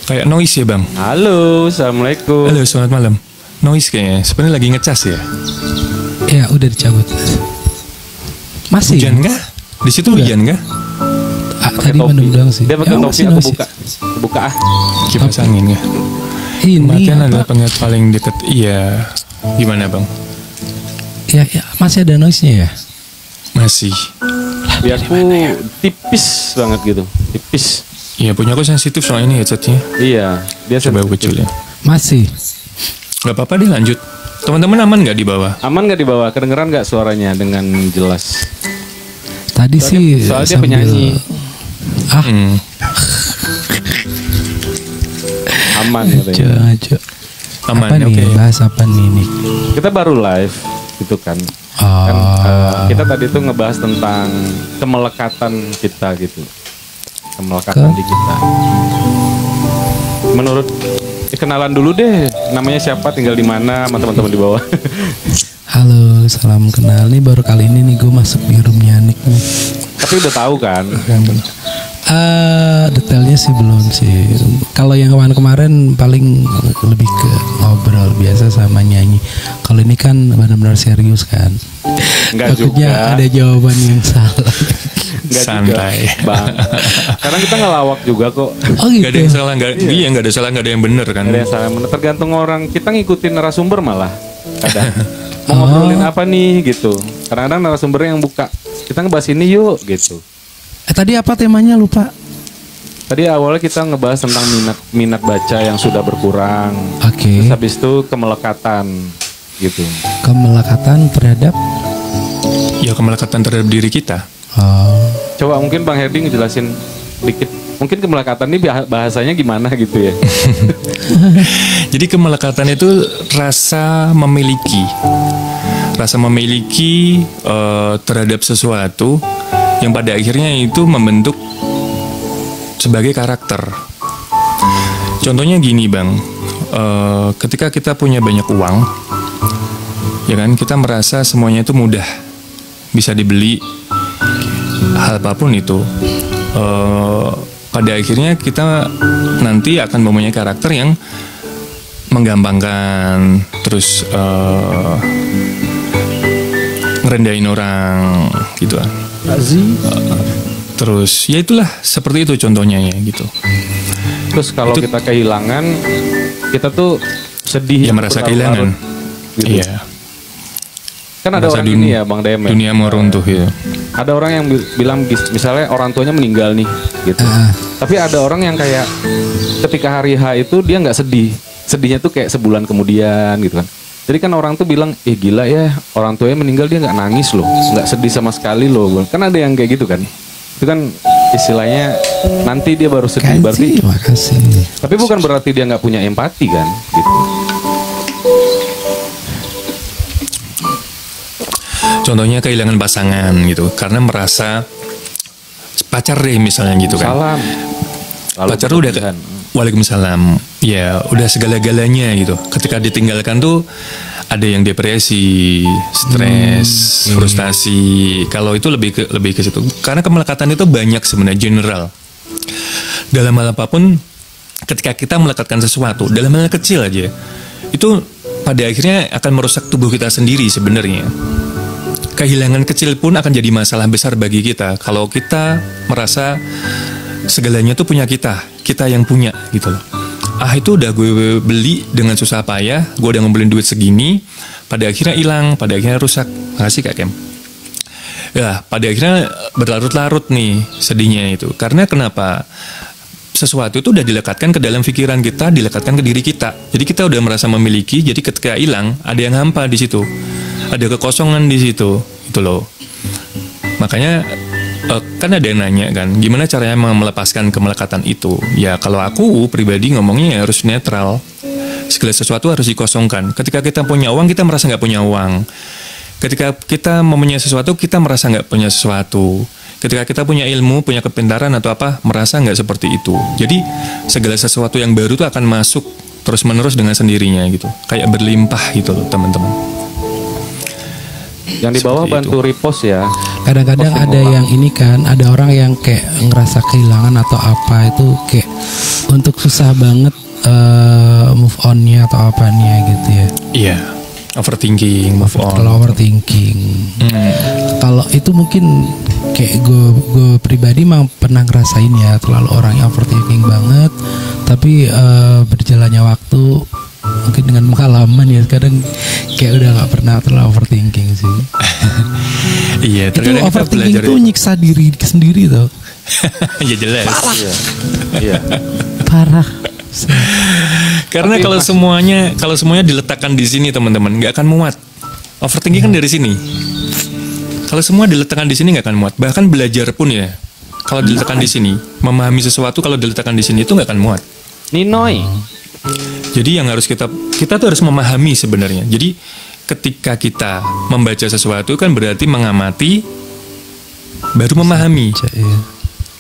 Kayak noise ya bang. Halo, assalamualaikum. Halo, selamat malam. Noise kayaknya. Sebenarnya lagi ngecas ya. Ya udah dicabut. Masih. Hujan kah? Di situ hujan kah? Tadi mendung doang sih. Dia pakai topi, aku masih. buka ah. Kipas angin ya. Ini Kematian adalah apa? pengingat paling dekat. Iya. Gimana bang? Ya, masih ada noise-nya ya. Masih. Dia aku tipis banget gitu, tipis. Iya punya aku sensitif soal ini headsetnya. Iya, dia Coba aku sensitif. kecil ya. Masih. Gak apa-apa deh lanjut. Teman-teman aman gak di bawah? Aman nggak di bawah? Kedengeran nggak suaranya dengan jelas? Tadi sih Soalnya dia sambil penyanyi. Aman katanya. aja. Aman, Apa nih? oke. Bahas apa nih? Kita baru live gitu kan. Kita tadi tuh ngebahas tentang kemelekatan kita gitu. Kemelekatan di kita. Menurut kenalan dulu deh, namanya siapa, tinggal di mana, sama teman-teman di bawah. Halo, salam kenal. Nih baru kali ini nih gue masuk di roomnya Nick nih. Tapi udah tahu kan? Detailnya sih belum sih. Kalau yang kemarin paling lebih ke ngobrol biasa sama nyanyi. Kalau ini kan benar-benar serius kan. Enggak Takutnya juga. ada jawaban yang salah. Enggak Santai. juga, Bang. Karena kita ngelawak juga kok. Oh gitu. Gak ada yang salah, iya gak ada salah, gak ada yang bener kan. Gak ada yang salah. Tergantung orang. Kita ngikutin narasumber malah. Kadang. Mau ngobrolin apa nih gitu. Kadang-kadang narasumbernya yang buka. Kita ngebahas ini yuk gitu. Tadi apa temanya lupa? Tadi awalnya kita ngebahas tentang minat baca yang sudah berkurang. Oke. Terus habis itu kemelekatan gitu. Kemelekatan terhadap Ya kemelekatan terhadap diri kita. Coba mungkin Bang Herdi ngejelasin dikit. Mungkin kemelekatan ini bahasanya gimana gitu ya. Jadi kemelekatan itu rasa memiliki. Rasa memiliki terhadap sesuatu yang pada akhirnya itu membentuk sebagai karakter. Contohnya gini bang, ketika kita punya banyak uang, ya kan kita merasa semuanya itu mudah, bisa dibeli, hal apapun itu. Pada akhirnya kita nanti akan mempunyai karakter yang menggampangkan, terus ngerendahin orang, gitu kan. Terus ya itulah seperti itu contohnya ya gitu. Terus kalau Itu- kita kehilangan, kita tuh sedih. Ya merasa kehilangan. Gitu. Iya. Kan ada Merasa orang ini ya Bang Dem ya. Dunia mau runtuh ya. Ada orang yang bilang misalnya orang tuanya meninggal nih gitu. Tapi ada orang yang kayak ketika hari H itu dia nggak sedih. Sedihnya tuh kayak sebulan kemudian gitu kan. Jadi kan orang tuh bilang, gila ya orang tuanya meninggal dia nggak nangis loh, nggak sedih sama sekali loh. Kan ada yang kayak gitu kan. Itu kan istilahnya nanti dia baru sedih. Berarti, makasih. tapi bukan berarti dia nggak punya empati kan gitu. Contohnya kehilangan pasangan gitu, karena merasa pacar deh misalnya gitu kan. Salam. Lalu Pacar udah berlebihan. Waalaikumsalam. Ya udah segala-galanya gitu. Ketika ditinggalkan tuh ada yang depresi, stres, frustasi. Kalau itu lebih ke situ. Karena kemelekatan itu banyak sebenarnya general. Dalam hal apapun, ketika kita melekatkan sesuatu, dalam hal kecil aja, itu pada akhirnya akan merusak tubuh kita sendiri sebenarnya. Kehilangan kecil pun akan jadi masalah besar bagi kita kalau kita merasa segalanya tuh punya kita yang punya gitu loh. Itu udah gue beli dengan susah payah, gue udah ngumpulin duit segini, pada akhirnya hilang, pada akhirnya rusak. Makasih Kak Kem. Ya, pada akhirnya berlarut-larut nih sedihnya itu. Karena kenapa? Sesuatu itu udah dilekatkan ke dalam pikiran kita, dilekatkan ke diri kita. Jadi kita udah merasa memiliki, jadi ketika hilang, ada yang hampa di situ. Ada kekosongan di situ, gitu loh. Makanya kan ada yang nanya kan, gimana caranya melepaskan kemelekatan itu? Ya kalau aku pribadi ngomongnya ya harus netral. Segala sesuatu harus dikosongkan. Ketika kita punya uang, kita merasa nggak punya uang. Ketika kita mempunyai sesuatu, kita merasa nggak punya sesuatu. Ketika kita punya ilmu, punya kepintaran atau apa, merasa nggak seperti itu. Jadi segala sesuatu yang baru tuh akan masuk terus-menerus dengan sendirinya gitu. Kayak berlimpah gitu loh teman-teman. Yang di bawah Seperti bantu itu. repost ya. Kadang-kadang Posting ada orang. yang ini kan, ada orang yang kayak ngerasa kehilangan atau apa itu kayak untuk susah banget move onnya atau apanya gitu ya. Iya, overthinking, move on. Kalau overthinking, kalau itu mungkin kayak gue pribadi emang pernah ngerasain ya, terlalu orang yang overthinking banget. Tapi berjalannya waktu, mungkin dengan pengalaman ya, kadang kayak udah nggak pernah terlalu overthinking sih. Iya, Itu terkadang kita overthinking belajar itu nyiksa diri sendiri tuh. ya jelas. Iya. Parah. Karena Tapi kalau semuanya diletakkan di sini teman-teman, nggak akan muat. Overthinking kan dari sini. Kalau semua diletakkan di sini nggak akan muat. Bahkan belajar pun ya, kalau diletakkan di sini, memahami sesuatu kalau diletakkan di sini itu nggak akan muat. Ninoy. Jadi yang harus kita tuh harus memahami sebenarnya. Jadi ketika kita membaca sesuatu kan berarti mengamati baru memahami. Iya.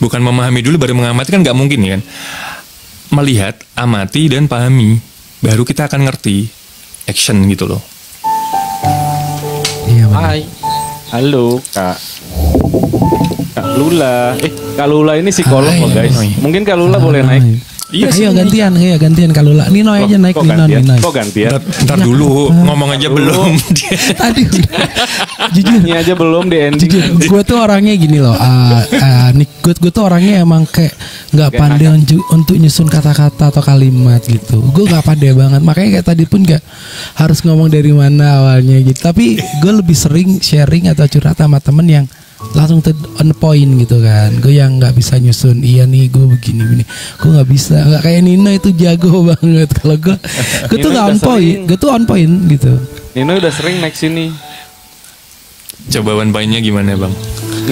Bukan memahami dulu baru mengamati kan nggak mungkin ya kan. Melihat, amati dan pahami, baru kita akan ngerti action gitu loh. Iya benar. Hai. Halo Kak Lula. Kak Lula ini psikolog Hai. loh guys. Mungkin Kak Lula boleh Hai. naik. Iya Ayo gantian kalau lah. Nino aja naik, Kok Nino. gantian? Ntar dulu, ngomong aja belum. Tadi jujur. Ini aja belum di ending. Jujur, gue tuh orangnya gini loh. Gue tuh orangnya emang kayak nggak pandai untuk nyusun kata-kata atau kalimat gitu. Gue nggak pandai banget. Makanya kayak tadi pun nggak harus ngomong dari mana awalnya gitu. Tapi gue lebih sering sharing atau curhat sama temen yang langsung on point gitu kan. Gue yang nggak bisa nyusun. Iya nih gue begini. Gue nggak bisa. Nggak kayak Nino itu jago banget. Kalau gue tuh nggak on point. Gue tuh on point gitu. Nino udah sering naik sini. Coba one point-nya gimana bang?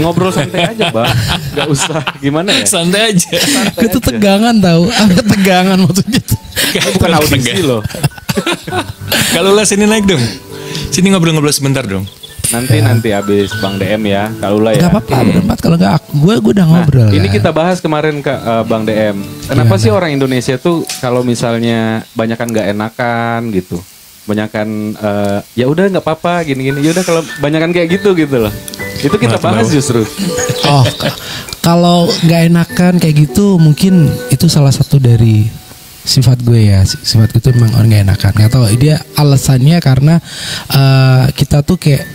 Ngobrol santai aja bang. Gak usah gimana ya. Santai aja. Gue tuh tegangan tau. Tegangan maksudnya tuh. Ini bukan audisi loh. Kalau lah sini naik dong. Sini ngobrol-ngobrol sebentar dong. Nanti habis Bang DM ya. Kalau lah ya. Gak apa-apa berempat kalau nggak gue udah ngobrol. Ini kan. kita bahas kemarin ke Bang DM. Kenapa sih orang Indonesia tuh kalau misalnya banyakan nggak enakan gitu, banyakan ya udah nggak apa-apa gini-gini. Ya udah kalau banyakan kayak gitu loh. Itu kita bahas justru. Oh, kalau nggak enakan kayak gitu mungkin itu salah satu dari sifat gue ya. Sifat gue tuh memang orang nggak enakan. Nggak tahu dia alasannya karena kita tuh kayak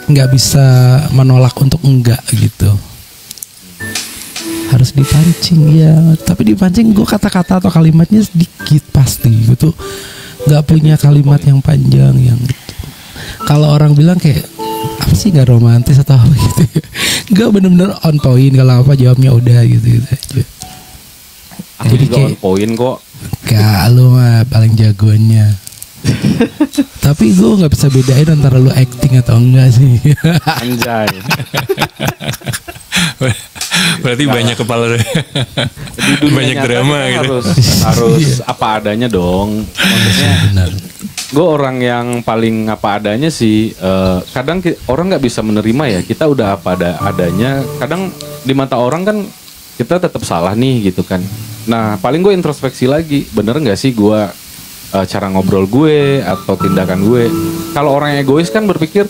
nggak bisa menolak untuk enggak gitu. Harus dipancing ya. Tapi dipancing gue kata-kata atau kalimatnya sedikit pasti. Gue tuh nggak punya kalimat yang panjang yang gitu. Kalau orang bilang kayak apa sih nggak romantis atau apa gitu. Gue bener-bener on point. Kalau apa jawabnya udah gitu aja. Aku Jadi juga kayak on point kok. gak, lu mah paling jagoannya. Tapi gue nggak bisa bedain antara lu acting atau enggak sih. Anjay. Berarti banyak kepala. Di dunia Banyak nyata drama kita gitu. harus apa adanya dong. Maksudnya Benar. gue orang yang paling apa adanya sih. Kadang orang nggak bisa menerima ya. Kita udah apa adanya. Kadang di mata orang kan kita tetap salah nih gitu kan. Nah paling gue introspeksi lagi. Bener nggak sih gue cara ngobrol gue atau tindakan gue? Kalau orang egois kan berpikir,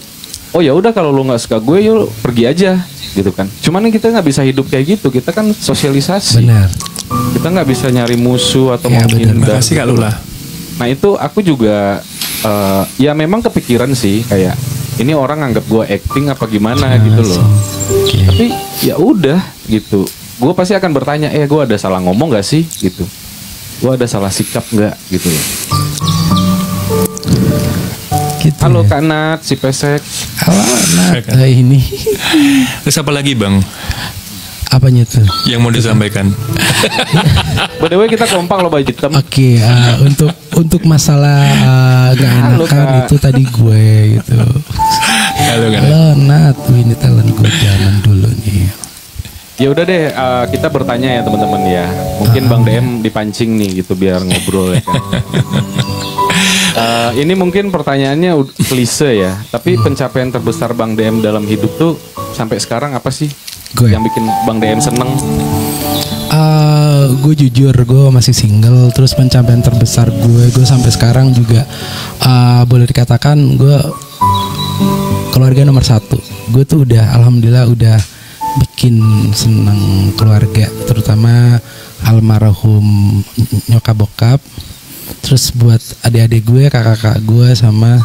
oh ya udah kalau lo nggak suka gue, yuk pergi aja gitu kan. Cuman kita nggak bisa hidup kayak gitu. Kita kan sosialisasi. Benar. Kita nggak bisa nyari musuh atau Ya, menghindar. Terima kasih Kak Lula. Nah itu aku juga ya memang kepikiran sih kayak ini orang anggap gue acting apa gimana gitu loh. Oke. Tapi ya udah gitu. Gue pasti akan bertanya, gue ada salah ngomong gak sih gitu. Gue ada salah sikap nggak gitu loh. Gitu Halo ya. Kak Nat, si Pesek. Halo Nat. Ini Terus apa lagi bang apanya tuh? yang mau disampaikan? By the way kita kompak loh baju hitam. Oke, untuk masalah gak Halo, enakan Kak. itu tadi gue gitu. Halo kan? Halo Nat, ini talent gue jalan dulu nih. Ya udah deh, kita bertanya ya teman-teman ya. Mungkin Bang DM dipancing nih gitu biar ngobrol ya kan. Ini mungkin pertanyaannya klise ya, tapi pencapaian terbesar Bang DM dalam hidup tuh sampai sekarang apa sih? Gue. Yang bikin Bang DM seneng? Gue jujur, gue masih single. Terus pencapaian terbesar gue sampai sekarang juga boleh dikatakan gue keluarga nomor 1. Gue tuh udah, alhamdulillah udah bikin seneng keluarga, terutama almarhum nyokap bokap, terus buat adik-adik gue, kakak-kakak gue sama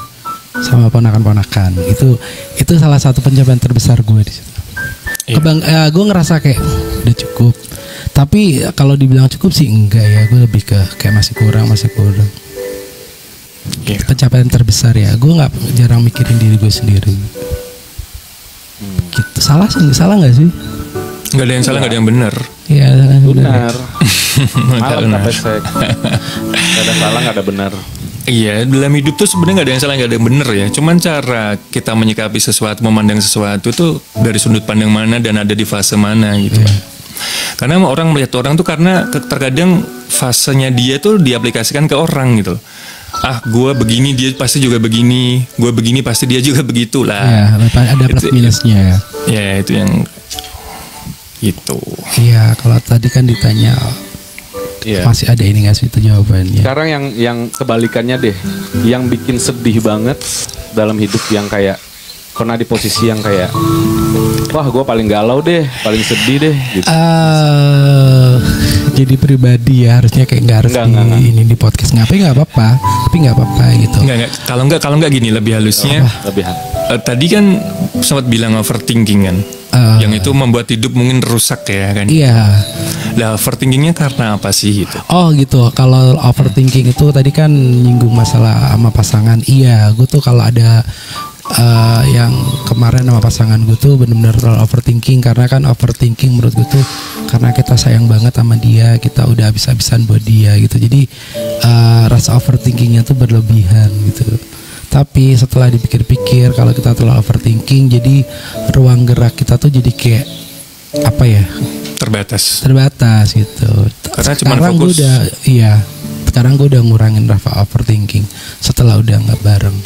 ponakan-ponakan. Itu salah satu pencapaian terbesar gue di situ. Iya. Gue ngerasa kayak udah cukup. Tapi kalau dibilang cukup sih enggak ya, gue lebih ke kayak masih kurang. Iya. Pencapaian terbesar ya, gue nggak jarang mikirin diri gue sendiri. Gitu. Salah nggak sih? Nggak ada yang salah, nggak ada yang benar. Iya, Benar. Malah Benar. pesek. Gak ada salah, gak ada benar. Iya, dalam hidup tuh sebenarnya nggak ada yang salah, nggak ada yang benar ya. Cuman cara kita menyikapi sesuatu, memandang sesuatu tuh dari sudut pandang mana dan ada di fase mana gitu. Karena orang melihat orang tuh karena terkadang fasenya dia tuh diaplikasikan ke orang gitu. Gue begini dia pasti juga begini, gue begini pasti dia juga begitu lah. Ya, ada plus minusnya ya. Ya itu yang gitu. Iya, kalau tadi kan ditanya Iya. masih ada ini nggak sih itu jawabannya? Sekarang yang kebalikannya deh, yang bikin sedih banget dalam hidup, yang kayak pernah di posisi yang kayak, wah gue paling galau deh, paling sedih deh gitu. Jadi pribadi ya, harusnya kayak nggak harus Enggak. ini di podcast nggak apa-apa, tapi nggak apa-apa gitu. Enggak. Kalau enggak gini lebih halusnya. Lebihan. Tadi kan sempat bilang overthinking kan. Yang itu membuat hidup mungkin rusak ya kan. Iya. Lah overthinkingnya karena apa sih gitu? Oh gitu. Kalau overthinking itu tadi kan nyinggung masalah sama pasangan. Iya, gue tuh kalau ada yang kemarin sama pasangan gue tuh benar-benar terlalu overthinking, karena kan overthinking menurut gue tuh karena kita sayang banget sama dia, kita udah habis-habisan buat dia gitu. Jadi rasa overthinkingnya tuh berlebihan gitu. Tapi setelah dipikir-pikir, kalau kita terlalu overthinking, jadi ruang gerak kita tuh jadi kayak apa ya? Terbatas gitu. Karena cuma sekarang fokus. Sekarang gue udah ngurangin rasa overthinking setelah udah nggak bareng.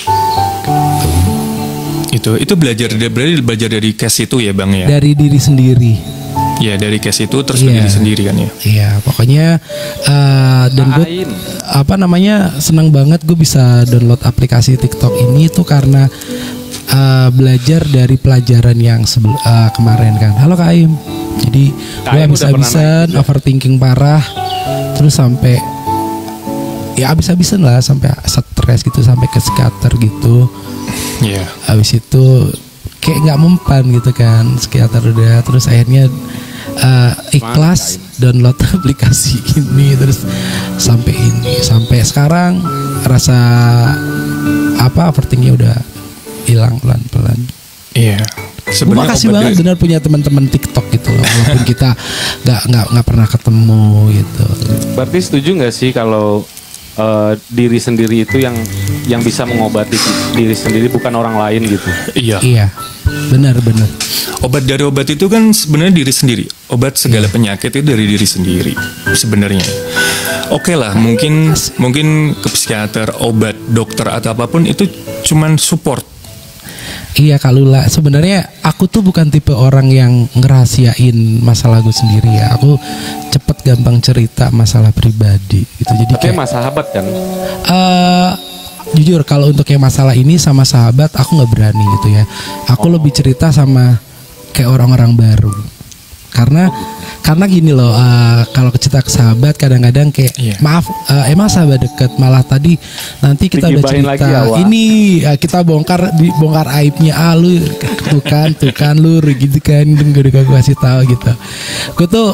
Itu belajar dari case itu ya Bang ya. Dari diri sendiri. Ya dari case itu terus Iya. diri sendiri kan ya. Iya, pokoknya dan gue senang banget gue bisa download aplikasi TikTok ini tuh karena belajar dari pelajaran yang kemarin kan. Halo Kak Aim. Jadi gue habis-habisan overthinking parah, terus sampai ya habis-habisan lah, sampai stres gitu, sampai ke psikiater gitu. Iya. Habis itu kayak nggak mempan gitu kan, psikiater udah, terus akhirnya ikhlas download aplikasi ini, terus sampai sekarang rasa overthinkingnya udah hilang pelan-pelan. Iya. Gue makasih banget benar punya teman-teman TikTok gitu loh, walaupun kita nggak pernah ketemu gitu. Berarti setuju nggak sih kalau diri sendiri itu yang bisa mengobati diri sendiri, bukan orang lain gitu? Iya. Benar. Obat dari obat itu kan sebenarnya diri sendiri. Obat segala penyakit itu dari diri sendiri sebenarnya. Oke lah, mungkin ke psikiater, obat, dokter atau apapun itu cuman support. Iya, kalau lah sebenarnya aku tuh bukan tipe orang yang ngerahasiain masalah gue sendiri ya. Aku cepet gampang cerita masalah pribadi gitu. Jadi tapi sama sahabat kan? Jujur kalau untuk yang masalah ini sama sahabat aku nggak berani gitu ya. Aku lebih cerita sama kayak orang-orang baru. Karena gini loh, kalau cerita ke sahabat kadang-kadang kayak maaf, emang sahabat dekat, malah tadi nanti kita udah cerita ini kita bongkar aibnya, lu tuh kan lu gitu kan, gue kasih tahu gitu. Gue tuh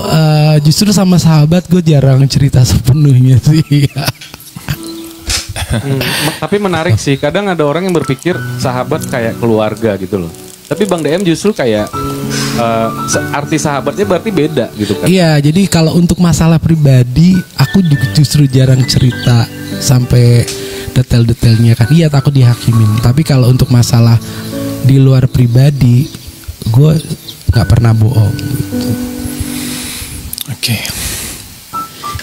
justru sama sahabat gue jarang cerita sepenuhnya sih. Tapi menarik sih, kadang ada orang yang berpikir sahabat kayak keluarga gitu loh. Tapi Bang DM justru kayak arti sahabatnya berarti beda gitu kan? Iya, jadi kalau untuk masalah pribadi aku justru jarang cerita sampai detail-detailnya kan. Iya, takut dihakimin. Tapi kalau untuk masalah di luar pribadi, gue nggak pernah bohong. Gitu. Oke.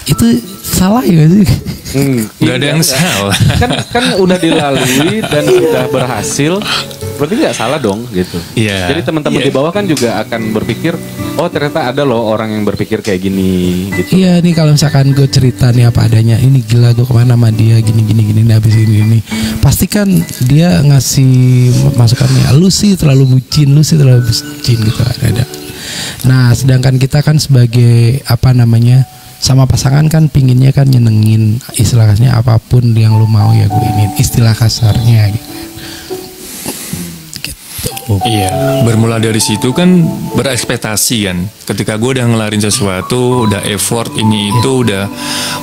Itu salah ya sih? Gak ada yang salah. Kan udah dilalui dan sudah berhasil. Berarti nggak salah dong gitu. Iya. Jadi teman-teman di bawah kan juga akan berpikir, oh ternyata ada loh orang yang berpikir kayak gini gitu. Iya nih, kalau misalkan gue cerita nih apa adanya, ini gila gue kemana sama dia gini habis ini pasti kan dia ngasih masukannya, lu sih terlalu bucin gitu ada. Nah sedangkan kita kan sebagai sama pasangan kan pinginnya kan nyenengin, istilahnya apapun yang lu mau ya gue ingin, istilah kasarnya gitu. Iya, bermula dari situ kan berekspektasi kan. Ketika gue udah ngelarin sesuatu, udah effort ini itu, udah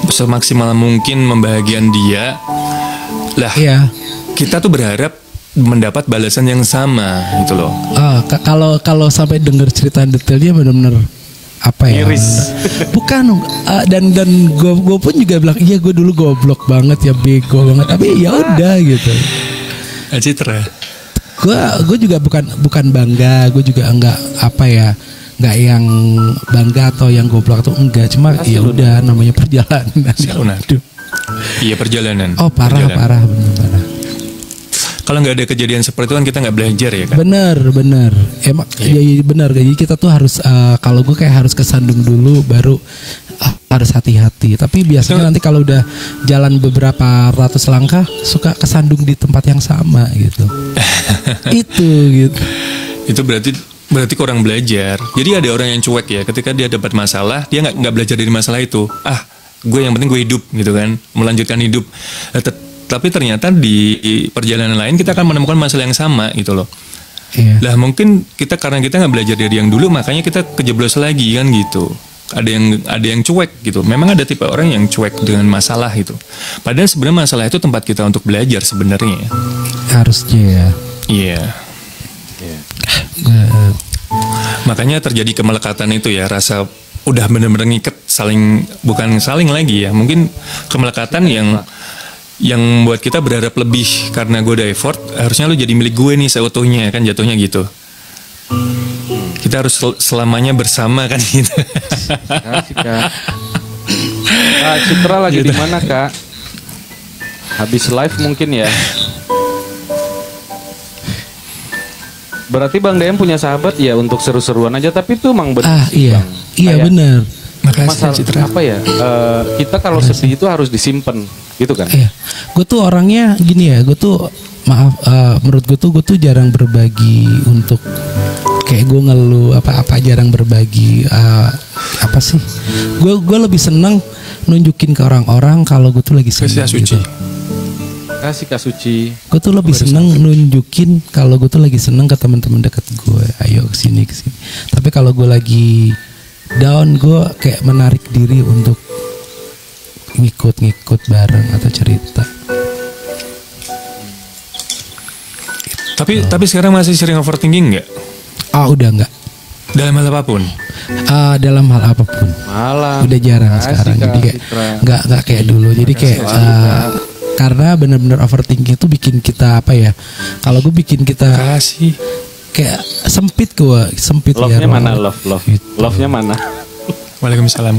semaksimal mungkin membahagiakan dia. Lah, kita tuh berharap mendapat balasan yang sama gitu loh. Kalau sampai denger cerita detailnya benar-benar apa ya? Miris. Bukan, dan gue pun juga bilang iya gue dulu goblok banget ya, bego banget. Tapi ya udah gitu. Citra. Gue juga bukan bangga, gue juga nggak yang bangga atau yang goblok atau enggak, cuma ya udah namanya perjalanan. Iya, perjalanan. Oh parah benar. Kalau nggak ada kejadian seperti itu kan kita nggak belajar ya kan? Bener. Emang ya benar. Jadi kita tuh harus kalau gue kayak harus kesandung dulu baru harus hati-hati. Tapi biasanya nanti kalau udah jalan beberapa ratus langkah suka kesandung di tempat yang sama gitu. Itu berarti kurang belajar. Jadi ada orang yang cuek ya, ketika dia dapat masalah dia nggak belajar dari masalah itu. Gue yang penting gue hidup gitu kan, melanjutkan hidup. Tapi ternyata di perjalanan lain kita akan menemukan masalah yang sama gitu loh. Iya. Lah mungkin karena kita nggak belajar dari yang dulu, makanya kita kejeblos lagi kan gitu. Ada yang cuek gitu. Memang ada tipe orang yang cuek dengan masalah itu. Padahal sebenarnya masalah itu tempat kita untuk belajar sebenarnya. Harusnya ya. Iya. Makanya terjadi kemelekatan itu ya, rasa udah benar-benar ngiket, bukan saling lagi ya. Mungkin kemelekatan yang buat kita berharap lebih karena gue udah effort, harusnya lu jadi milik gue nih seutuhnya kan, jatuhnya gitu. Kita harus selamanya bersama kan gitu. Kak Citra lagi gitu. di mana Kak? Habis live mungkin ya. Berarti Bang DM punya sahabat ya untuk seru-seruan aja, tapi itu emang benar. Iya benar. Masalah apa ya? Kita kalau sedih itu harus disimpan, gitu kan? Iya. Gue tuh orangnya gini ya. Gue tuh menurut gue tuh jarang berbagi untuk kayak gue ngeluh apa jarang berbagi apa sih? Gue lebih seneng nunjukin ke orang-orang kalau gue tuh lagi seneng gitu. Kasih Kak Suci. Gue tuh lebih seneng nunjukin kalau gue tuh lagi seneng ke teman-teman dekat gue. Ayo kesini. Tapi kalau gue lagi down, gue kayak menarik diri untuk ngikut bareng atau cerita. Tapi sekarang masih sering overthinking nggak? Udah nggak. Dalam hal apapun? Dalam hal apapun. Malah. Udah jarang sekarang. Jadi kayak nggak kayak dulu. Jadi kayak karena benar-benar overthinking itu bikin kita apa ya? Kalau gue bikin kita kayak sempit love-nya ya. Mana love? Gitu. Love-nya mana? Waalaikumsalam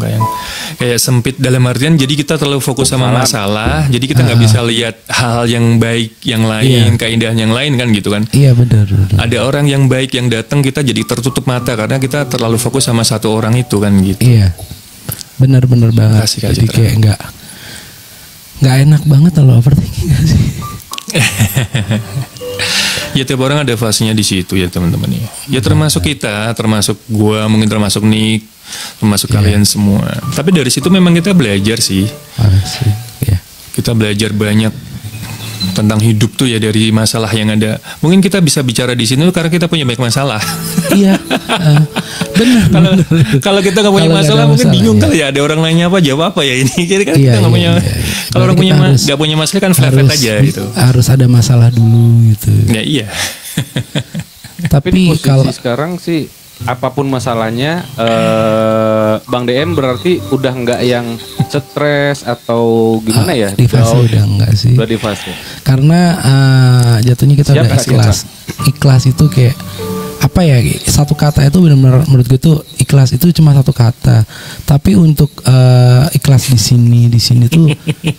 kayak sempit dalam artian jadi kita terlalu fokus sama masalah, jadi kita nggak bisa lihat hal yang baik yang lain, keindahan yang lain kan gitu kan. Iya benar. Ada orang yang baik yang datang, kita jadi tertutup mata karena kita terlalu fokus sama satu orang itu kan gitu. Iya. Benar banget. Jadi kayak nggak enak banget kalau overthinking gak sih? Ya tiap orang ada fasenya di situ ya teman-teman ya. Ya termasuk kita, termasuk gua, mungkin termasuk Nick, termasuk kalian semua. Tapi dari situ memang kita belajar sih. Kita belajar banyak tentang hidup tuh ya dari masalah yang ada. Mungkin kita bisa bicara di sini karena kita punya banyak masalah. Iya, benar. Kalau kita nggak punya masalah mungkin bingung kali ya. Ada orang lainnya apa jawab apa ya ini. Jadi kan kita nggak punya. Kalau orang nggak punya masalah kan flat aja gitu. Harus ada masalah dulu gitu. Ya iya. Tapi kalau sekarang sih apapun masalahnya, Bang DM berarti udah nggak yang stres atau gimana ya? Di fase udah enggak sih. Udah di fase. Karena jatuhnya kita udah ikhlas. Ikhlas itu kayak apa ya? Satu kata itu benar-benar menurut gue tuh ikhlas itu cuma satu kata. Tapi untuk ikhlas di sini tuh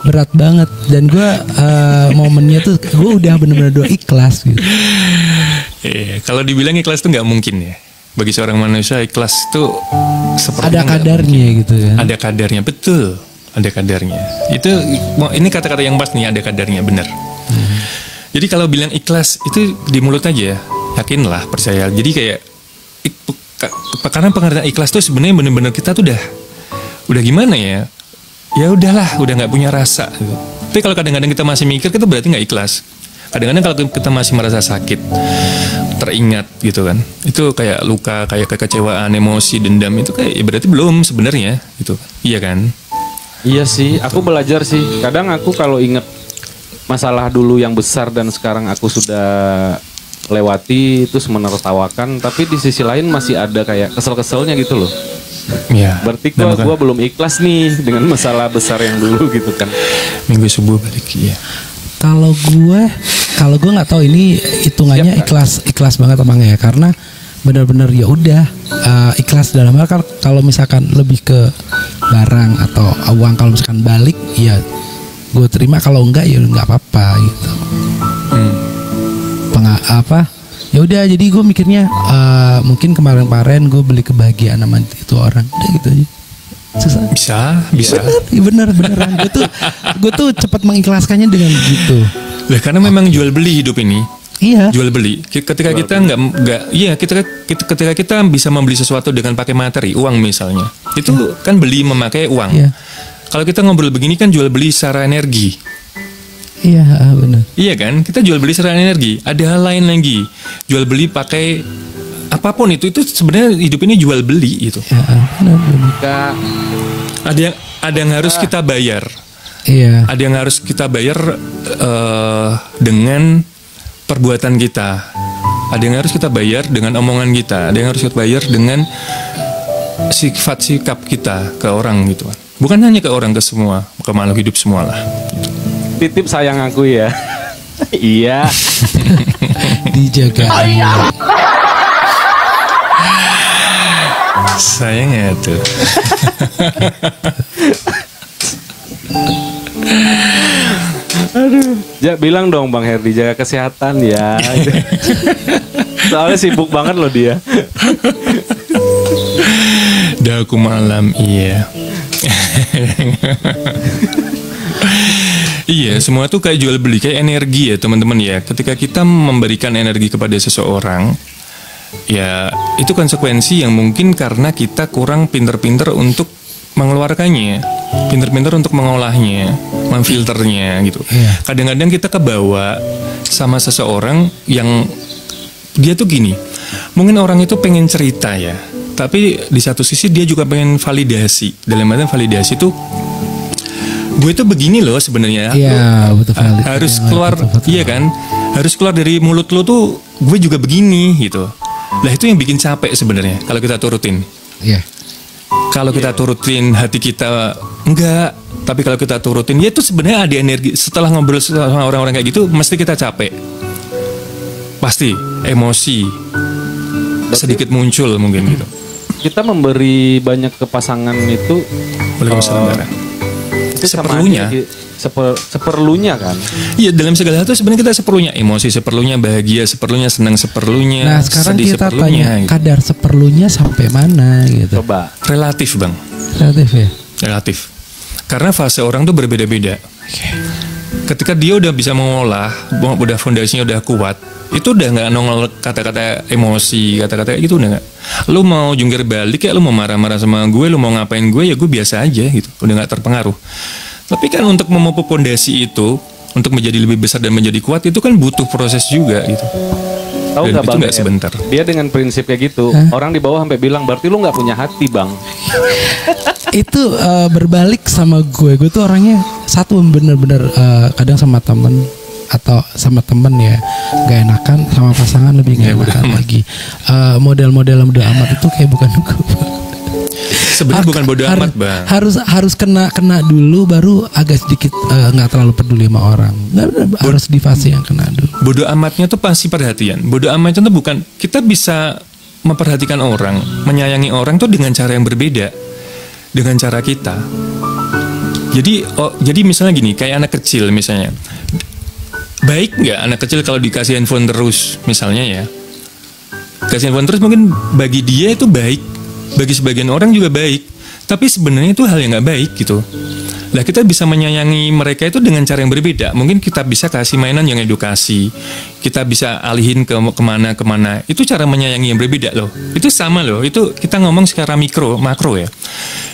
berat banget. Dan gue momennya tuh gue udah benar-benar doa ikhlas gitu. Kalau dibilang ikhlas tuh nggak mungkin ya. Bagi seorang manusia ikhlas itu seperti ada kadarnya gitu kan. Ada kadarnya, betul. Ada kadarnya. Ini kata-kata yang pas nih, ada kadarnya, benar. Jadi kalau bilang ikhlas itu di mulut aja, yakinlah, percaya. Jadi kayak karena pengertian ikhlas tuh sebenarnya benar-benar kita tuh udah gimana ya? Ya udahlah, udah nggak punya rasa. Gitu. Tapi kalau kadang-kadang kita masih mikir, itu berarti nggak ikhlas. Kadang-kadang kalau kita masih merasa sakit, teringat gitu kan, itu kayak luka, kayak kekecewaan, emosi, dendam, itu kayak ya berarti belum sebenarnya gitu. Iya kan? Iya sih, aku belajar sih. Kadang aku kalau inget masalah dulu yang besar dan sekarang aku sudah lewati, itu menertawakan, tapi di sisi lain masih ada kayak kesel-keselnya gitu loh. Ya. Berarti gua belum ikhlas nih dengan masalah besar yang dulu gitu kan. Minggu subuh balik ya. Kalau gue nggak tahu ini hitungannya ikhlas banget apa enggak ya, karena benar-benar ya udah ikhlas dalam hal kalau misalkan lebih ke barang atau uang, kalau misalkan balik ya gue terima, kalau enggak ya nggak apa-apa gitu. Ya udah, jadi gue mikirnya mungkin kemarin-kemarin gue beli kebahagiaan sama itu orang, udah gitu aja. Susah. Bisa. Beneran. Gue tuh cepat mengikhlaskannya dengan begitu. Lah karena memang jual beli hidup ini. Iya. Jual beli. Ketika kita ketika kita bisa membeli sesuatu dengan pakai materi, uang misalnya, itu kan beli memakai uang. Iya. Kalau kita ngobrol begini kan jual beli secara energi. Iya, benar. Iya kan? Kita jual beli secara energi. Ada hal lain lagi. Jual beli pakai apapun itu sebenarnya hidup ini jual beli itu. Ya, benar. Ada yang harus kita bayar. Iya. Ada yang harus kita bayar dengan perbuatan kita. Ada yang harus kita bayar dengan omongan kita. Ada yang harus kita bayar dengan sifat sikap kita ke orang gitu kan. Bukan hanya ke orang, ke semua, ke makhluk hidup semua lah. Gitu. Titip sayang aku ya. Iya. Dijaga. Sayangnya tuh. Aduh. Bilang dong Bang Herdi, jaga kesehatan ya. Soalnya sibuk banget loh dia. Dah aku malam, iya. Iya, semua tuh kayak jual beli, kayak energi ya teman-teman ya. Ketika kita memberikan energi kepada seseorang, ya itu konsekuensi yang mungkin karena kita kurang pinter-pinter untuk mengeluarkannya, pinter-pinter untuk mengolahnya, memfilternya gitu. Kadang-kadang kita kebawa sama seseorang yang dia tuh gini, mungkin orang itu pengen cerita ya, tapi di satu sisi dia juga pengen validasi. Dalam artian validasi tuh, gue tuh begini loh sebenarnya. Iya, betul. Harus keluar, iya kan? Harus keluar dari mulut lo tuh, gue juga begini gitu. Lah itu yang bikin capek sebenarnya kalau kita turutin. Iya. Kalau kita turutin hati kita enggak, tapi kalau kita turutin, ya itu sebenarnya ada energi. Setelah ngobrol sama orang-orang kayak gitu, mesti kita capek. Pasti emosi sedikit muncul mungkin gitu. Kita memberi banyak ke pasangan itu itu seperlunya. Seperlunya kan. Iya, dalam segala hal itu sebenarnya kita seperlunya, emosi seperlunya, bahagia seperlunya, senang seperlunya. Nah sekarang sedih kita seperlunya, tanya gitu. kadar seperlunya sampai mana gitu. Coba. Relatif bang. Relatif ya. Relatif. Karena fase orang tuh berbeda-beda. Ketika dia udah bisa mengolah, udah fondasinya udah kuat, itu udah nggak nongol kata-kata emosi, kata-kata gitu udah nggak. Lu mau jungkir balik ya, lu mau marah-marah sama gue, lu mau ngapain gue ya gue biasa aja gitu, udah nggak terpengaruh. Tapi kan untuk memupuk fondasi itu, untuk menjadi lebih besar dan menjadi kuat itu kan butuh proses juga gitu. Tahu nggak bang? Nggak sebentar. Dia dengan prinsip kayak gitu, orang di bawah sampai bilang berarti lu nggak punya hati bang. Itu berbalik sama gue tuh orangnya satu bener-bener kadang sama temen atau sama temen ya gak enakan, sama pasangan lebih gak enakan lagi. Model-model udah amat itu kayak bukan gue. Sebenarnya bukan bodoh amat bang. Harus kena dulu baru agak sedikit nggak terlalu peduli sama orang. Harus di fase yang kena dulu. Bodoh amatnya tuh pasti perhatian. Bodoh amatnya tuh bukan, kita bisa memperhatikan orang, menyayangi orang tuh dengan cara yang berbeda dengan cara kita. Jadi misalnya gini, kayak anak kecil misalnya, baik nggak anak kecil kalau dikasih handphone terus misalnya ya, kasih handphone terus mungkin bagi dia itu baik, bagi sebagian orang juga baik, tapi sebenarnya itu hal yang nggak baik gitu. Lah kita bisa menyayangi mereka itu dengan cara yang berbeda. Mungkin kita bisa kasih mainan yang edukasi, kita bisa alihin ke kemana. Itu cara menyayangi yang berbeda loh. Itu sama loh. Itu kita ngomong secara makro ya.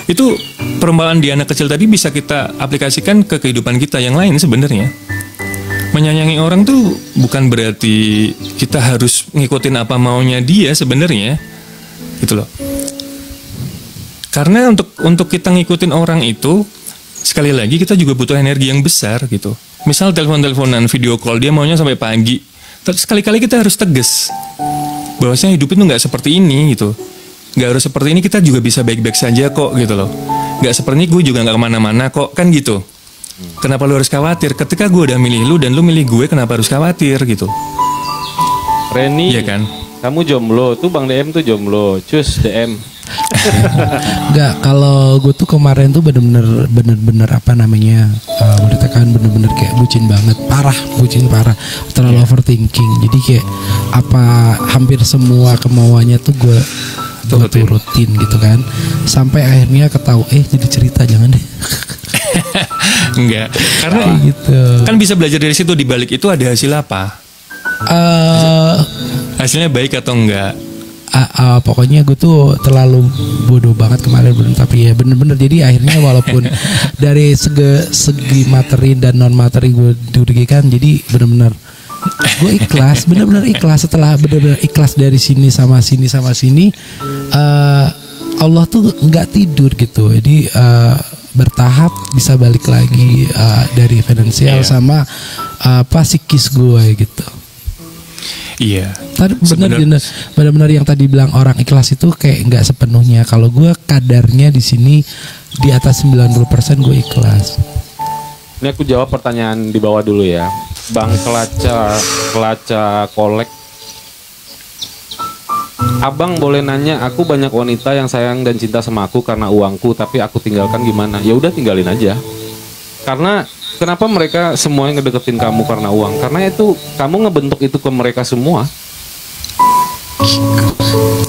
Itu perumpamaan di anak kecil tadi bisa kita aplikasikan ke kehidupan kita yang lain sebenarnya. Menyayangi orang tuh bukan berarti kita harus ngikutin apa maunya dia sebenarnya, gitu loh. Karena untuk kita ngikutin orang itu, sekali lagi kita juga butuh energi yang besar gitu. Misal telepon-teleponan, video call, dia maunya sampai pagi. Terus sekali-kali kita harus tegas bahwasanya hidup itu nggak seperti ini gitu. Nggak harus seperti ini, kita juga bisa baik-baik saja kok gitu loh. Nggak seperti ini, gue juga nggak kemana-mana kok, kan gitu. Kenapa lu harus khawatir? Ketika gue udah milih lu dan lu milih gue, kenapa harus khawatir gitu? Reni, iya kan? Kamu jomblo, tuh Bang DM tuh jomblo, cus DM. Enggak, kalau gue tuh kemarin tuh bener-bener apa namanya, boleh tekan bener-bener kayak bucin parah, terlalu overthinking. Jadi kayak apa hampir semua kemauannya tuh gue turutin gitu kan, sampai akhirnya ketahui jadi cerita jangan deh. Enggak, karena gitu. Kan bisa belajar dari situ, di balik itu ada hasil apa? Hasilnya baik atau enggak? Pokoknya gue tuh terlalu bodoh banget kemarin, tapi ya bener-bener jadi akhirnya walaupun dari segi materi dan non materi gue dirugikan, jadi bener-bener gue ikhlas, bener-bener ikhlas. Setelah bener-bener ikhlas dari sini sama sini, Allah tuh nggak tidur gitu. Jadi bertahap bisa balik lagi dari finansial sama psikis gue gitu. Iya. Tadi benar-benar yang tadi bilang orang ikhlas itu kayak nggak sepenuhnya. Kalau gue kadarnya di sini di atas 90% gue ikhlas. Ini aku jawab pertanyaan di bawah dulu ya. Bang Kelaca Kolek. Abang boleh nanya, aku banyak wanita yang sayang dan cinta sama aku karena uangku, tapi aku tinggalkan gimana? Ya udah tinggalin aja. Karena kenapa mereka semuanya ngedeketin kamu karena uang? Karena itu kamu ngebentuk itu ke mereka semua.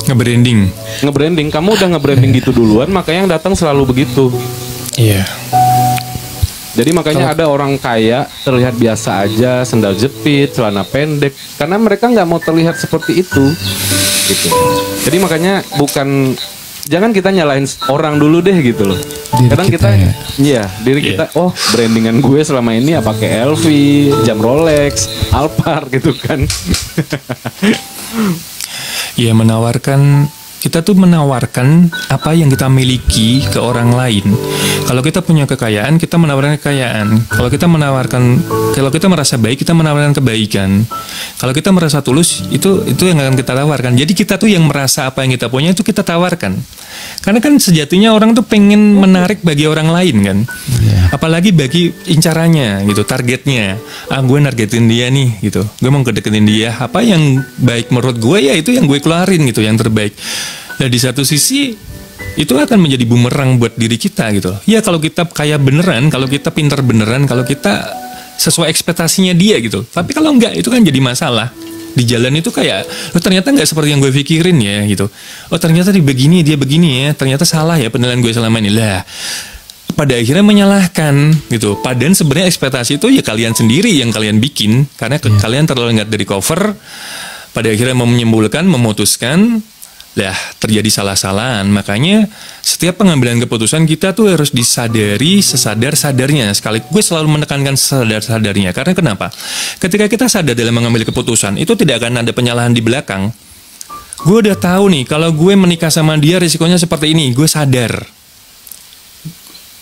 Ngebranding. Kamu udah ngebranding gitu duluan, makanya yang datang selalu begitu. Iya. Jadi makanya ada orang kaya terlihat biasa aja, sendal jepit, celana pendek, karena mereka nggak mau terlihat seperti itu, gitu. Jadi makanya jangan kita nyalain orang dulu deh gitu loh. Kadang kita diri kita, oh brandingan gue selama ini ya pakai LV, jam Rolex, Alphard gitu kan. Ya kita tuh menawarkan apa yang kita miliki ke orang lain. Kalau kita punya kekayaan, kita menawarkan kekayaan. Kalau kita merasa baik, kita menawarkan kebaikan. Kalau kita merasa tulus, itu yang akan kita tawarkan. Jadi kita tuh yang merasa apa yang kita punya itu kita tawarkan. Karena kan sejatinya orang tuh pengen menarik bagi orang lain kan. Apalagi bagi incarannya gitu, targetnya. Gue nargetin dia nih gitu. Gue mau kedeketin dia. Apa yang baik menurut gue ya itu yang gue keluarin gitu, yang terbaik. Nah di satu sisi itu akan menjadi bumerang buat diri kita gitu. Ya kalau kita kaya beneran, kalau kita pintar beneran, kalau kita sesuai ekspektasinya dia gitu. Tapi kalau enggak, itu kan jadi masalah. Di jalan itu kayak, ternyata enggak seperti yang gue pikirin ya gitu. Oh ternyata dia begini ya, ternyata salah ya penilaian gue selama ini lah. Pada akhirnya menyalahkan gitu. Padahal sebenarnya ekspektasi itu ya kalian sendiri yang kalian bikin. Karena kalian terlalu lihat dari cover. Pada akhirnya memutuskan, terjadi salah-salahan. Makanya setiap pengambilan keputusan kita tuh harus disadari sesadar-sadarnya. Gue selalu menekankan sesadar-sadarnya. Karena kenapa? Ketika kita sadar dalam mengambil keputusan, itu tidak akan ada penyalahan di belakang. Gue udah tahu nih, kalau gue menikah sama dia risikonya seperti ini. Gue sadar.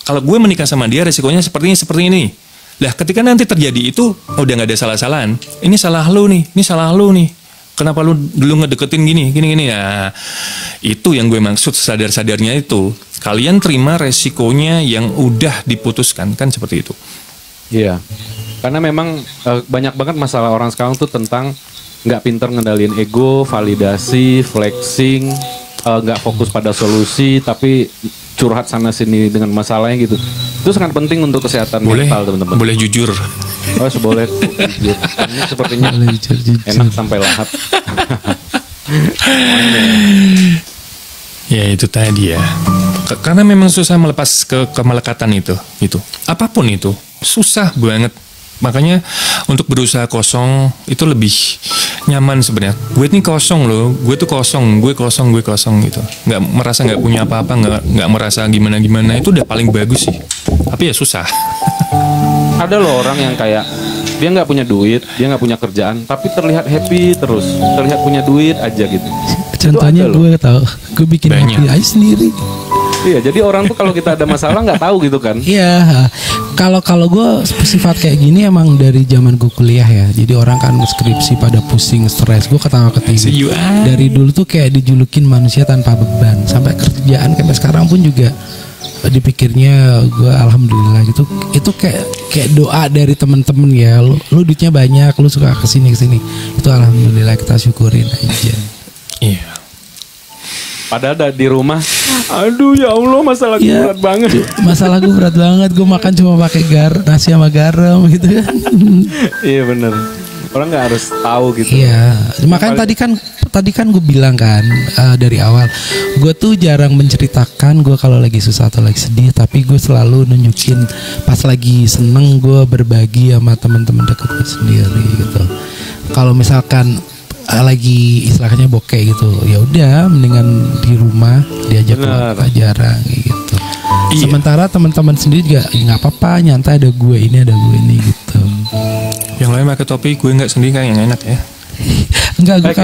Kalau gue menikah sama dia risikonya seperti ini. Lah ketika nanti terjadi itu, udah gak ada salah-salahan. Ini salah lu nih, ini salah lu nih. Kenapa lu dulu ngedeketin gini ya? Itu yang gue maksud sadar-sadarnya itu. Kalian terima resikonya yang udah diputuskan, kan seperti itu. Iya. Karena memang banyak banget masalah orang sekarang tuh tentang nggak pinter ngendalin ego, validasi, flexing, nggak fokus pada solusi, tapi curhat sana sini dengan masalahnya gitu. Itu sangat penting untuk kesehatan mental teman-teman. Boleh jujur. Oh boleh jujur. Ini sepertinya enak sampai lahap. Ya itu tadi ya. Karena memang susah melepas kemelekatan itu. Apapun itu susah banget. Makanya untuk berusaha kosong itu lebih nyaman sebenarnya. Gue ini kosong loh, gue kosong gitu. Nggak punya apa-apa, nggak merasa gimana itu udah paling bagus sih. Tapi ya susah. Ada loh orang yang kayak dia nggak punya duit, dia nggak punya kerjaan, tapi terlihat happy terus, terlihat punya duit aja gitu. Contohnya gue tahu, gue bikin banyak. happy aja sendiri. Iya, jadi orang tuh kalau kita ada masalah nggak tahu gitu kan? Iya, kalau gue sifat kayak gini emang dari zaman gue kuliah ya. Jadi orang kan skripsi pada pusing, stres. Gue ketawa ketiwi. Dari dulu tuh kayak dijulukin manusia tanpa beban. Sampai kerjaan sampai sekarang pun juga dipikirnya gue alhamdulillah gitu. Itu kayak doa dari temen-temen ya. Lu duitnya banyak, lu suka kesini. Itu alhamdulillah kita syukurin aja. Iya. Padahal di rumah, aduh ya Allah masalah gue berat banget. Masalah gue berat banget. Gue makan cuma pakai nasi sama garam gitu kan. Iya bener. Orang nggak harus tahu gitu. Iya. Makanya tadi kan gue bilang kan dari awal, gue tuh jarang menceritakan gue kalau lagi susah atau lagi sedih. Tapi gue selalu nunjukin pas lagi seneng gue berbagi sama teman-teman deket gue sendiri gitu. Kalau misalkan lagi istilahnya bokeh gitu, ya udah mendingan di rumah diajak keluar jarang gitu. Iya. Sementara teman-teman sendiri juga nggak apa-apa, nyantai, ada gue ini gitu. Yang lain pakai topi, gue nggak sendiri kan yang enak ya. Enggak, gue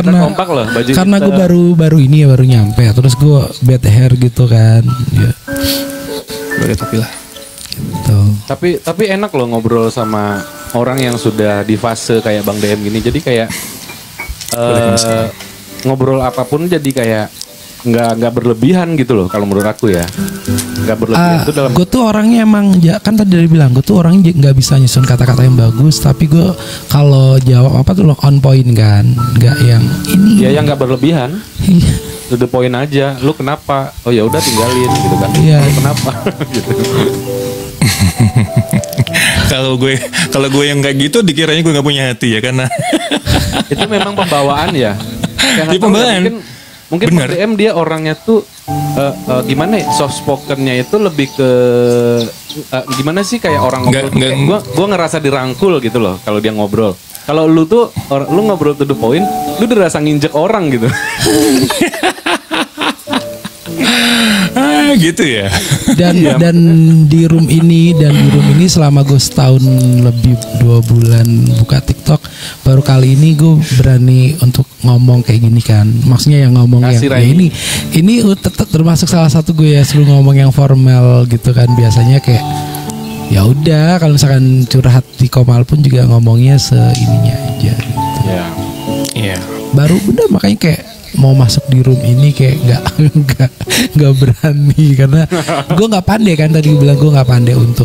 karena gue baru nyampe, terus gue bad hair gitu kan. Ya. Pakai topi lah. Gitu. Tapi enak loh ngobrol sama orang yang sudah di fase kayak Bang DM gini. Jadi kayak ngobrol apapun jadi kayak nggak berlebihan gitu loh kalau menurut aku ya. Nggak berlebihan itu dalam. Gue tuh orangnya emang kan tadi dari bilang gue tuh orangnya nggak bisa nyusun kata-kata yang bagus, tapi gue kalau jawab apa tuh on point kan, nggak yang ini. Ya yang nggak berlebihan. To the point aja. Lu kenapa? Oh ya udah tinggalin gitu kan. Iya. Lu kenapa? Gitu. Kalau gue yang kayak gitu dikiranya gue nggak punya hati ya karena itu memang pembawaan ya. Di pembawaan. Mungkin DM dia orangnya tuh gimana ya, soft spokennya itu lebih ke gimana sih kayak orang ngobrol. Gue ngerasa dirangkul gitu loh kalau dia ngobrol. Kalau lu tuh lu ngobrol to the point, lu udah rasa nginjek orang gitu. Gitu ya. Dan di room ini selama gue setahun lebih 2 bulan buka TikTok, baru kali ini gue berani untuk ngomong kayak gini kan. Maksudnya yang ngomong yang ya ini termasuk salah satu gue ya selalu ngomong yang formal gitu kan. Biasanya kayak ya udah kalau misalkan curhat di Komal pun juga ngomongnya seininya aja gitu. Iya. Iya. Baru udah makanya kayak mau masuk di room ini kayak nggak berani karena gue nggak pandai kan, tadi bilang gue nggak pandai untuk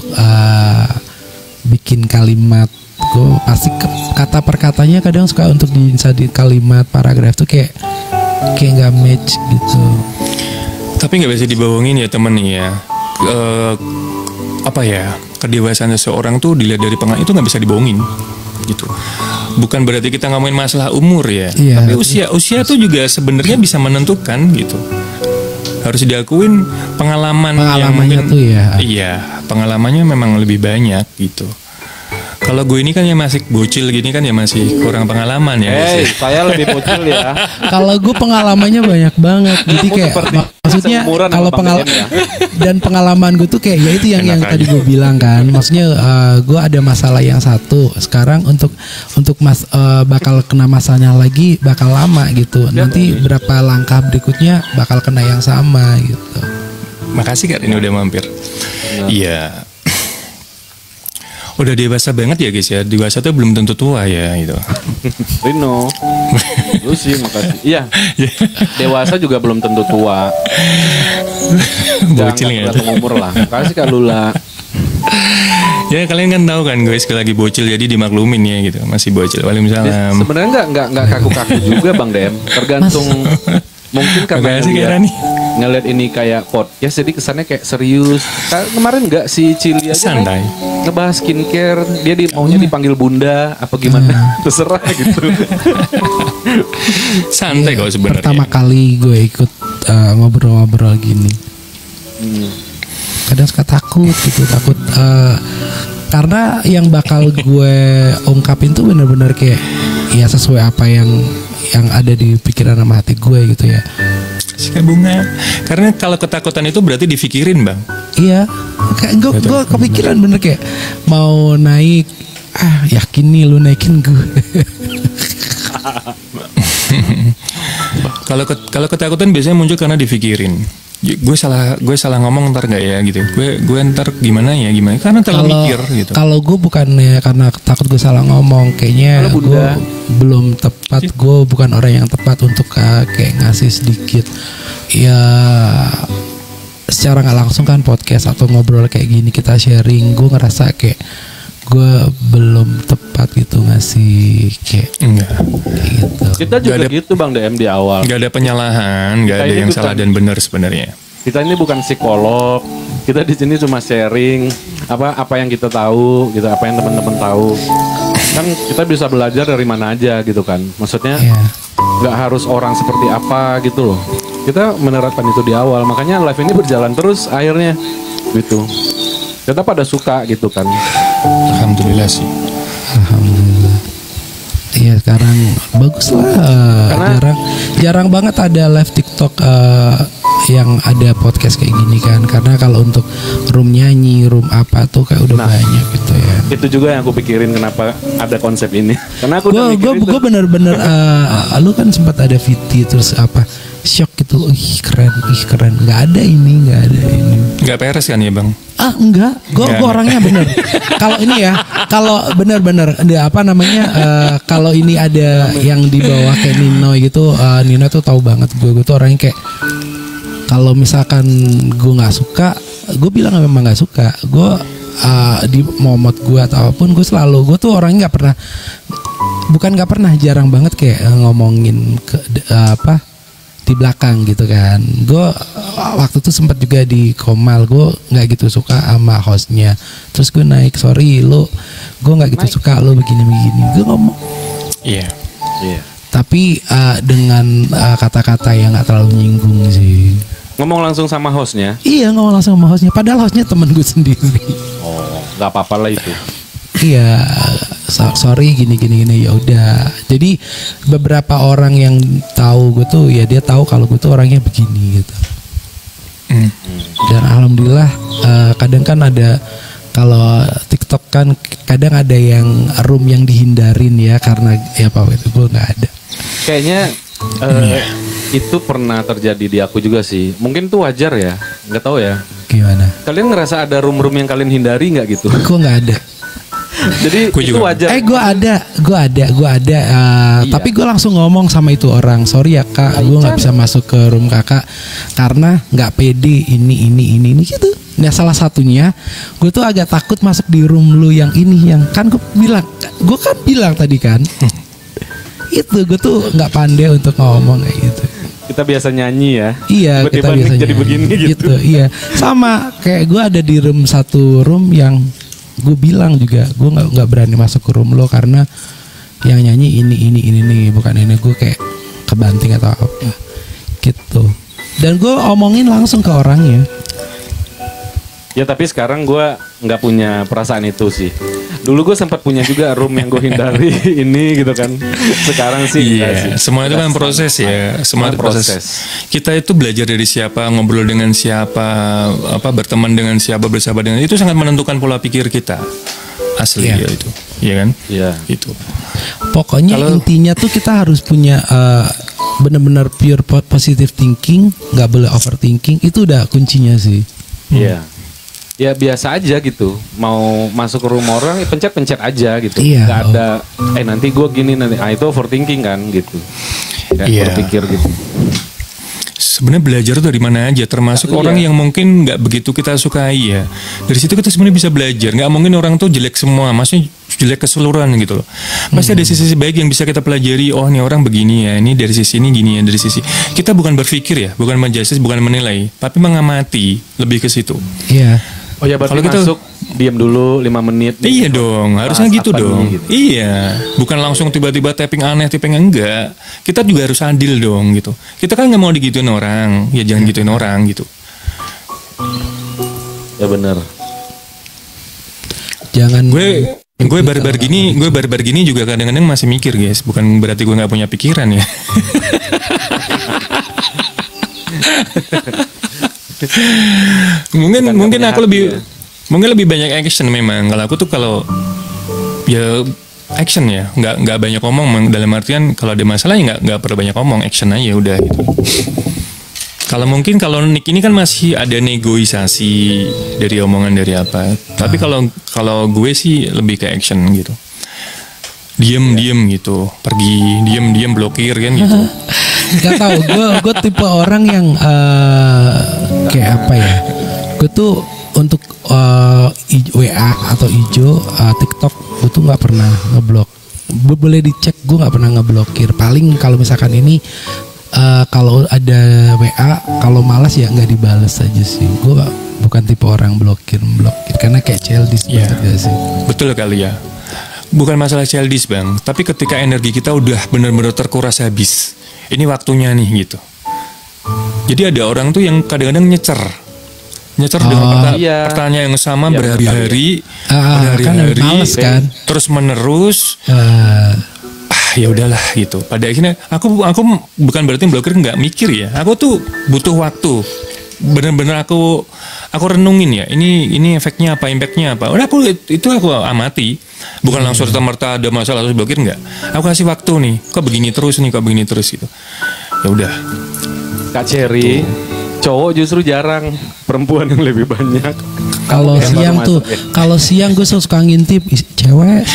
bikin kalimat. Gue pasti kata perkatanya kadang suka untuk di kalimat paragraf tuh kayak nggak match gitu. Tapi nggak bisa dibohongin ya temen nih ya. Apa ya, kedewasaan seseorang tuh dilihat dari itu nggak bisa dibohongin gitu. Bukan berarti kita ngomongin masalah umur ya, iya, tapi usia tuh juga sebenarnya bisa menentukan gitu. Harus diakuin pengalamannya mungkin, tuh ya. Iya, pengalamannya memang lebih banyak gitu. Kalau gue ini kan ya masih bocil gini kan ya masih kurang pengalaman ya. Saya lebih bocil ya. Kalau gue pengalamannya banyak banget. Jadi kayak maksudnya kalau pengalaman gue tuh kayak ya itu yang tadi gue bilang kan. Maksudnya gue ada masalah yang satu. Sekarang untuk bakal kena masalahnya lagi bakal lama gitu. Nanti berapa langkah berikutnya bakal kena yang sama gitu. Makasih Kak ini udah mampir. Iya. Udah dewasa banget ya guys ya. Dewasa tuh belum tentu tua ya gitu. Rino. Lu sih makasih. Iya. Dewasa juga belum tentu tua. Bocil ya. Umur lah. Makasih Kak Lula. Ya kalian kan tahu kan guys lagi bocil jadi dimaklumin ya gitu. Masih bocil. Waalaikumsalam. Sebenarnya enggak kaku-kaku juga Bang Dem. Tergantung mungkin karena ngeliat ini kayak podcast jadi kesannya kayak serius. Kemarin nggak si Cili aja santai ngebahas skincare, dia maunya dipanggil bunda apa gimana terserah gitu. Santai kok sebenarnya. Pertama kali gue ikut ngobrol-ngobrol gini. Kadang suka takut gitu, karena yang bakal gue ungkapin tuh bener-bener kayak ya sesuai apa yang ada di pikiran sama hati gue gitu ya. Suka bunga. Karena kalau ketakutan itu berarti dipikirin, Bang. Iya, kayak gue kepikiran bener kayak mau naik, yakin nih lu naikin gue. Kalau ketakutan biasanya muncul karena dipikirin. Gue salah ngomong ntar nggak ya gitu. Gue ntar gimana karena terlalu mikir gitu. Kalau gue bukannya karena takut gue salah ngomong, kayaknya gue belum tepat. Gue bukan orang yang tepat untuk kayak ngasih sedikit ya secara nggak langsung kan podcast atau ngobrol kayak gini kita sharing. Gue ngerasa kayak gue belum tepat gitu ngasih kayak gitu. Kita juga gitu Bang DM di awal. Gak ada penyalahan, gak ada yang salah dan benar sebenarnya. Kita ini bukan psikolog. Kita di sini cuma sharing apa yang kita tahu, gitu, apa yang teman-teman tahu. Kan kita bisa belajar dari mana aja gitu kan. Maksudnya nggak harus orang seperti apa gitu loh. Kita menerapkan itu di awal. Makanya live ini berjalan terus akhirnya gitu. Kita pada suka gitu kan. Alhamdulillah sih. Alhamdulillah. Iya sekarang bagus lah. Jarang banget ada live TikTok yang ada podcast kayak gini kan. Karena kalau untuk room nyanyi, room apa tuh kayak udah banyak gitu ya. Itu juga yang aku pikirin kenapa ada konsep ini. Karena aku gue bener-bener lu kan sempat ada VT terus apa shock gitu. Keren. Nggak ada ini. Nggak peres kan ya Bang? Enggak, gue orangnya bener. Kalau ini ya, kalau bener-bener ada apa namanya, kalau ini ada yang di bawah kayak Nino gitu, Nino tuh tahu banget gue tuh orangnya kayak kalau misalkan gue nggak suka, gue bilang memang nggak suka. Gue di momot gue atau apapun, gue tuh orangnya nggak pernah, jarang banget kayak ngomongin di belakang gitu kan. Gue waktu itu sempat juga di Komal, gue nggak gitu suka sama hostnya. Terus gue naik, sorry lu, gue nggak gitu suka lu begini. Gue ngomong. Iya. Tapi dengan kata-kata yang nggak terlalu menyinggung sih. Ngomong langsung sama hostnya? Iya, ngomong langsung sama hostnya. Padahal hostnya temen gue sendiri. Oh, nggak apa-apa lah itu. Iya, sorry gini ya udah. Jadi beberapa orang yang tahu gue tuh ya dia tahu kalau gue tuh orangnya begini gitu. Dan alhamdulillah kadang kan ada kalau TikTok kan kadang ada yang room yang dihindarin ya karena ya apa itu gue nggak ada. Kayaknya itu pernah terjadi di aku juga sih. Mungkin tuh wajar ya, nggak tahu ya. Gimana? Kalian ngerasa ada room-room yang kalian hindari nggak gitu? Gue nggak ada. Jadi gua itu juga. wajar. Gue ada. Iya. Tapi gue langsung ngomong sama itu orang, sorry ya kak, gue nggak bisa masuk ke room kakak karena nggak pede ini gitu. Nah salah satunya, gue tuh agak takut masuk di room lu yang ini, yang kan gue kan bilang tadi kan, itu gue tuh nggak pandai untuk ngomong kayak gitu. Kita biasa nyanyi ya. Iya, kita biasa jadi begini gitu. Iya, sama kayak gue ada di satu room yang gue bilang juga gue nggak berani masuk ke room lo karena yang nyanyi ini bukan ini. Gue kayak kebanting atau apa gitu, dan gue omongin langsung ke orangnya. Ya tapi sekarang gue nggak punya perasaan itu sih. Dulu gue sempat punya juga room yang gue hindari ini gitu kan. Sekarang sih iya, semua itu kan proses ya. Semua itu proses. Kita itu belajar dari siapa, ngobrol dengan siapa, berteman dengan siapa, bersahabat dengan itu sangat menentukan pola pikir kita. Asli ya itu. Iya kan? Iya. Itu. Pokoknya intinya tuh kita harus punya benar-benar pure positive thinking, nggak boleh overthinking. Itu udah kuncinya sih. Iya. Ya biasa aja gitu. Mau masuk ke rumah orang, pencet-pencet aja gitu. Iya. Gak ada, nanti gue gini nanti. Itu overthinking kan gitu. Kayak berpikir gitu. Sebenarnya belajar tuh dari mana aja, termasuk orang yang mungkin nggak begitu kita sukai ya. Dari situ kita sebenarnya bisa belajar. Nggak mungkin orang tuh jelek semua, maksudnya jelek keseluruhan gitu loh. Pasti ada sisi baik yang bisa kita pelajari. Oh, ini orang begini ya, ini dari sisi ini gini ya, dari sisi. Kita bukan berpikir ya, bukan menjudge, bukan menilai, tapi mengamati, lebih ke situ. Iya. Oh ya berarti diam dulu 5 menit. Iya dong, harusnya gitu apa dong. nih, gitu. Iya, bukan langsung tiba-tiba tapping aneh, tapping enggak. Kita juga harus adil dong gitu. Kita kan nggak mau digituin orang, ya jangan gituin orang gitu. Ya benar. Jangan Gue baru-baru gini juga kadang-kadang masih mikir guys. Bukan berarti gue nggak punya pikiran ya. mungkin aku lebih banyak action memang. Kalau aku tuh ya action ya, nggak banyak ngomong. Dalam artian kalau ada masalah ya nggak perlu banyak ngomong, action aja udah gitu. Kalau Nick ini kan masih ada negosiasi dari omongan dari apa. Tapi kalau gue sih lebih ke action gitu. Diem gitu, pergi diem blokir kan gitu. Gak tau, gue tipe orang yang kayak apa ya? Gue tuh untuk WA atau ijo TikTok gue tuh nggak pernah ngeblok. Boleh dicek, gue nggak pernah ngeblokir. Paling kalau misalkan ini kalau ada WA, kalau malas ya nggak dibales aja sih. Gue bukan tipe orang blokir karena kayak childish banget gak sih. Betul kali ya. Bukan masalah childish bang, tapi ketika energi kita udah benar-benar terkuras habis, ini waktunya nih gitu. Jadi ada orang tuh yang kadang-kadang nyecer dengan pertanyaan yang sama berhari-hari, kan males kan, terus menerus. Ya udahlah gitu. Pada akhirnya aku bukan berarti blokir nggak mikir ya. Aku tuh butuh waktu. Bener-bener aku renungin ya. Ini efeknya apa, impactnya apa. Udah aku amati. Bukan langsung serta-merta ada masalah terus blokir nggak. Aku kasih waktu nih. Kok begini terus gitu. Ya udah. Kak Cherry, cowok justru jarang, perempuan yang lebih banyak. Kalau siang gue suka ngintip cewek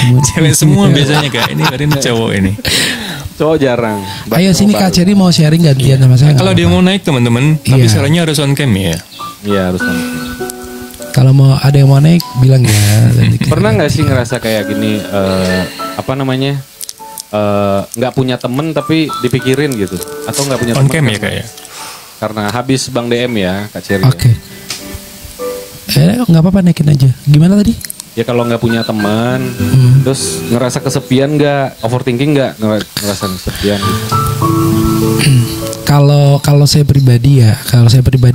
semua biasanya Kak. Ini cowok ini. Cowok jarang. Ayo sini Kak Cherry mau sharing gantian sama saya. Kalau dia mau naik teman-teman, tapi sarannya harus on cam ya. Iya harus on cam. Kalau mau ada yang mau naik bilang ya. Pernah nggak sih ngerasa kayak gini? Nggak punya temen tapi dipikirin gitu? Atau nggak punya on temen? cam ya Kak ya. Karena habis Bang DM ya Kak Cherry. Oke. Nggak apa-apa naikin aja. Gimana tadi? Ya kalau nggak punya teman, terus ngerasa kesepian nggak, overthinking nggak, ngerasa kesepian. Kalau saya pribadi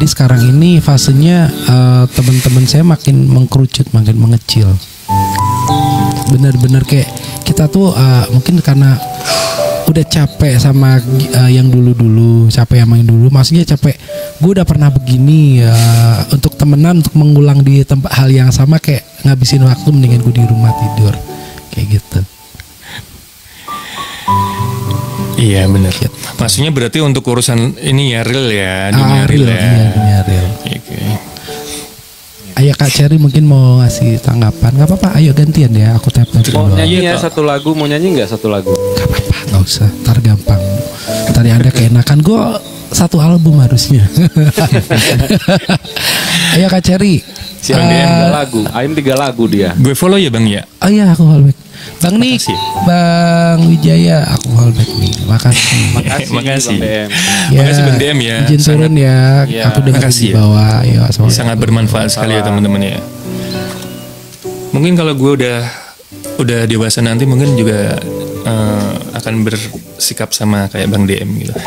sekarang ini fasenya teman-teman saya makin mengkerucut, makin mengecil. Benar-benar kayak kita tuh mungkin karena udah capek sama yang dulu-dulu, maksudnya capek. Gue udah pernah begini untuk temenan, untuk mengulang di tempat hal yang sama kayak ngabisin waktu, mendingan gue di rumah tidur kayak gitu. Iya benar. Maksudnya berarti untuk urusan ini ya real ya, dunia real ya. Iya, dunia real. Oke. Ayo Kak Cherry mungkin mau ngasih tanggapan. Gak apa-apa, ayo gantian ya. Aku tap Mau dulu. nyanyi ya satu lagu, mau nyanyi nggak satu lagu? Gak apa-apa, gak usah. Ntar gampang. Ntar Anda keenakan. Gue satu album harusnya. Ayo Kak Cherry. Si DM 2 lagu, Aim 3 lagu dia. Gue follow ya Bang ya. Oh iya, aku fallback. Bang Nick, Makasih. Bang Wijaya, aku fallback nih. Makasih. Makasih. Bang DM. Ya, Makasih Bang DM ya. Izin turun ya. Ya, Aku dengar makasih di ya. bawah. Ayo, Sangat bermanfaat sekali ya teman-teman ya. Mungkin kalau gue udah dewasa nanti mungkin juga akan bersikap sama kayak Bang DM gitu.